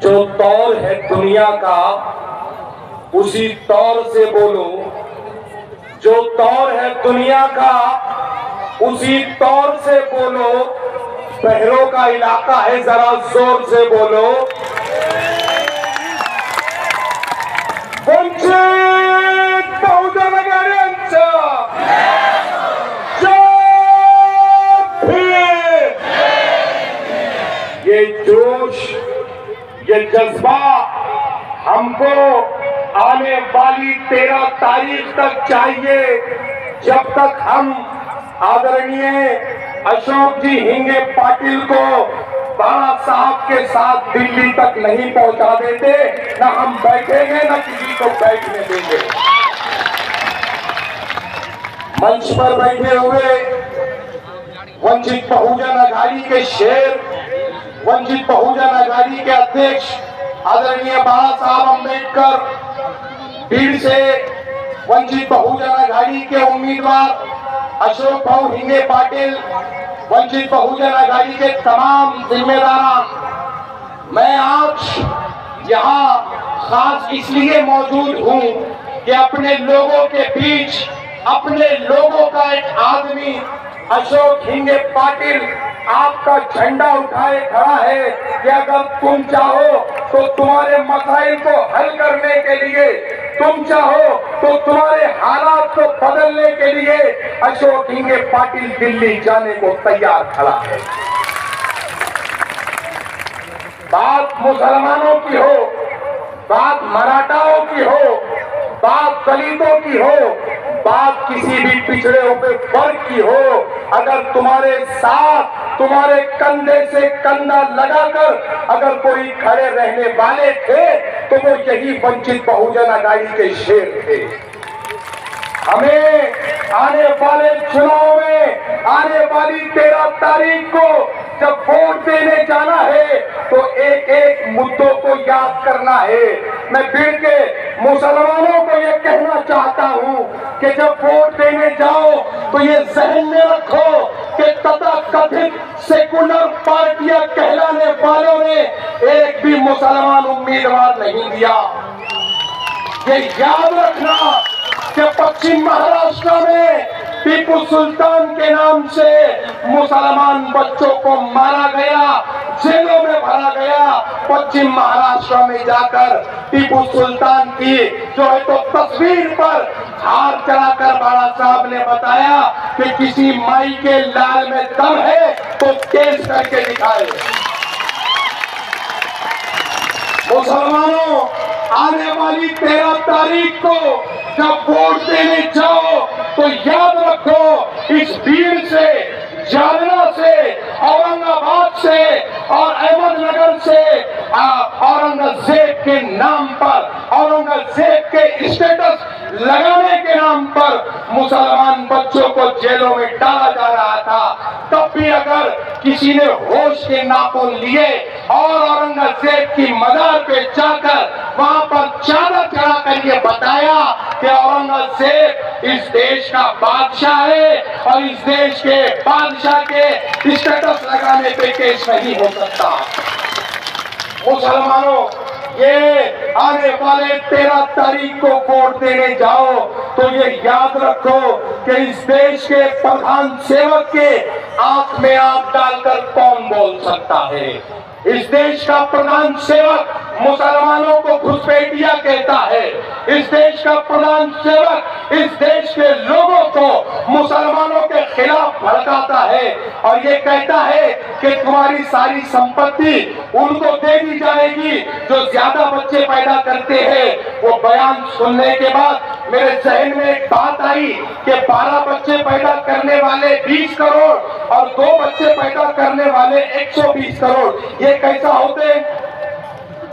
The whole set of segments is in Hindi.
जो तौर है दुनिया का उसी तौर से बोलो। जो तौर है दुनिया का उसी तौर से बोलो। बहरों का इलाका है, जरा जोर से बोलो। वंचित बहुजन आघाडीचा ये जोश, ये जज्बा हमको आने वाली 13 तारीख तक चाहिए, जब तक हम आदरणीय अशोक जी हिंगे पाटिल को बाला साहब के साथ दिल्ली तक नहीं पहुंचा देते, ना हम बैठेंगे ना किसी को बैठने देंगे। मंच पर बैठे हुए वंचित बहुजन आघाड़ी के शेर, वंचित बहुजन आघाड़ी के अध्यक्ष आदरणीय बाला साहब अंबेडकर, भीड़ से वंचित बहुजन आघाड़ी के उम्मीदवार अशोक भाऊ हिंगे पाटिल, वंचित बहुजन आघाड़ी के तमाम जिम्मेदार, मैं आज यहाँ खास इसलिए मौजूद हूँ कि अपने लोगों के बीच अपने लोगों का एक आदमी अशोक हिंगे पाटिल आपका झंडा उठाए खड़ा है कि अगर तुम चाहो तो तुम्हारे मसाइल को हल करने के लिए, तुम चाहो तो तुम्हारे हालात को बदलने के लिए अशोक हिंगे पाटिल दिल्ली जाने को तैयार खड़ा है। बात मुसलमानों की हो, बात मराठाओं की हो, बात दलितों की हो, बात किसी भी पिछड़े हुए वर्ग की हो, अगर तुम्हारे साथ तुम्हारे कंधे से कंधा लगाकर अगर कोई खड़े रहने वाले थे तो वो यही वंचित बहुजन आघाड़ी के शेर थे। हमें आने वाले चुनाव में, आने वाली 13 तारीख को जब वोट देने जाना है तो एक एक मुद्दों को याद करना है। मैं भीड़ के मुसलमानों को ये कहना चाहता हूँ कि जब वोट देने जाओ तो ये जहन में रखो कि तथाकथित सेकुलर पार्टियां कहलाने वालों ने एक भी मुसलमान उम्मीदवार नहीं दिया। ये याद रखना कि पश्चिम महाराष्ट्र में टीपू सुल्तान के नाम से मुसलमान बच्चों को मारा गया, जेलों में भरा गया। पश्चिम महाराष्ट्र में जाकर टीपू सुल्तान की जो है तो तस्वीर पर हार चढ़ाकर बाला साहब ने बताया कि किसी माई के लाल में दम है तो केस करके दिखाए। मुसलमानों, आने वाली 13 तारीख को जब वोट देने जाओ तो याद रखो इस भीड़ से, जालना से, औरंगाबाद से और अहमदनगर से औरंगजेब के नाम पर, औरंगजेब के स्टेटस लगाने के नाम पर मुसलमान बच्चों को जेलों में डाला जा रहा था। तब भी अगर किसी ने होश के नाखून लिए और औरंगजेब की मजार पे जाकर वहां पर चादर चढ़ा कर ये बताया कि औरंगजेब इस देश का बादशाह है और इस देश के बादशाह के स्टेटस लगाने पे केस नहीं हो सकता। मुसलमानों, ये आने वाले 13 तारीख को वोट देने जाओ तो ये याद रखो कि इस देश के प्रधान सेवक के आंख में आंख डालकर कौन बोल सकता है। इस देश का प्रधान सेवक मुसलमानों को घुसपैठिया कहता है। इस देश का प्रधान सेवक इस देश के लोगों को मुसलमानों के खिलाफ भड़काता है और ये कहता है कि तुम्हारी सारी संपत्ति उनको दे दी जाएगी जो ज्यादा बच्चे पैदा करते हैं। वो बयान सुनने के बाद मेरे जहन में एक बात आई कि 12 बच्चे पैदा करने वाले 20 करोड़ और 2 बच्चे पैदा करने वाले 120 करोड़, ये कैसा होते?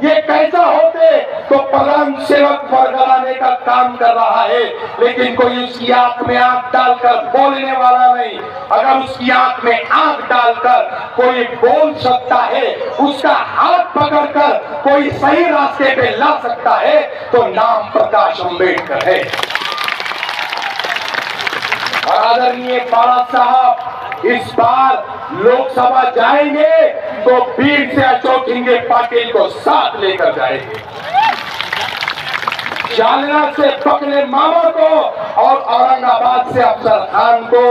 ये कैसा होते? तो प्रधान सेवक फरगलाने का काम कर रहा है, लेकिन कोई उसकी आंख में आंख डालकर बोलने वाला नहीं। अगर उसकी आंख में आंख डालकर कोई बोल सकता है, उसका हाथ पकड़कर कोई सही रास्ते पे ला सकता है तो नाम प्रकाश अंबेडकर है। और आदरणीय बाला साहब इस बार लोकसभा जाएंगे तो भीड़ से अशोक इंगे पाटिल को साथ लेकर जाएंगे। जालना से पकड़े मामा को और औरंगाबाद से अफसर खान को,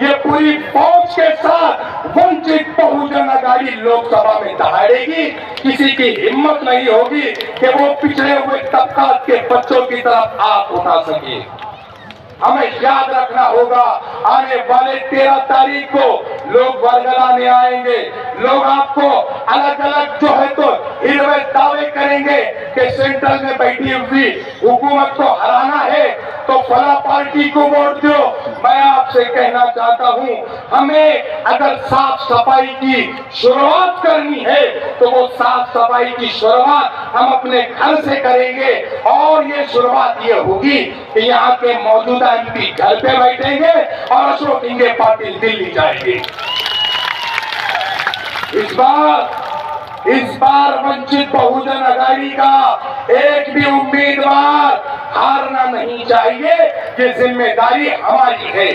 ये पूरी फौज के साथ वंचित बहुजन अघाड़ी लोकसभा में दहाड़ेगी। किसी की हिम्मत नहीं होगी कि वो पिछड़े हुए तबका के बच्चों की तरफ हाथ उठा सके। हमें याद रखना होगा, आने वाले 13 तारीख को लोग वरगलाने आएंगे। लोग आपको अलग अलग जो है तो हिरवे दावे करेंगे कि सेंट्रल में बैठी हुई हुकूमत को हराना है तो फला पार्टी को वोट दो। मैं आपसे कहना चाहता हूं, हमें अगर साफ सफाई की शुरुआत करनी है तो वो साफ सफाई की शुरुआत हम अपने घर से करेंगे। और ये शुरुआत ये होगी कि यहाँ के मौजूदा एमपी घर पे बैठेंगे और अशोक इंगे पाटिल दिल्ली जाएंगे। इस बार वंचित बहुजन अघाड़ी का एक भी उम्मीदवार हारना नहीं चाहिए। ये जिम्मेदारी हमारी है।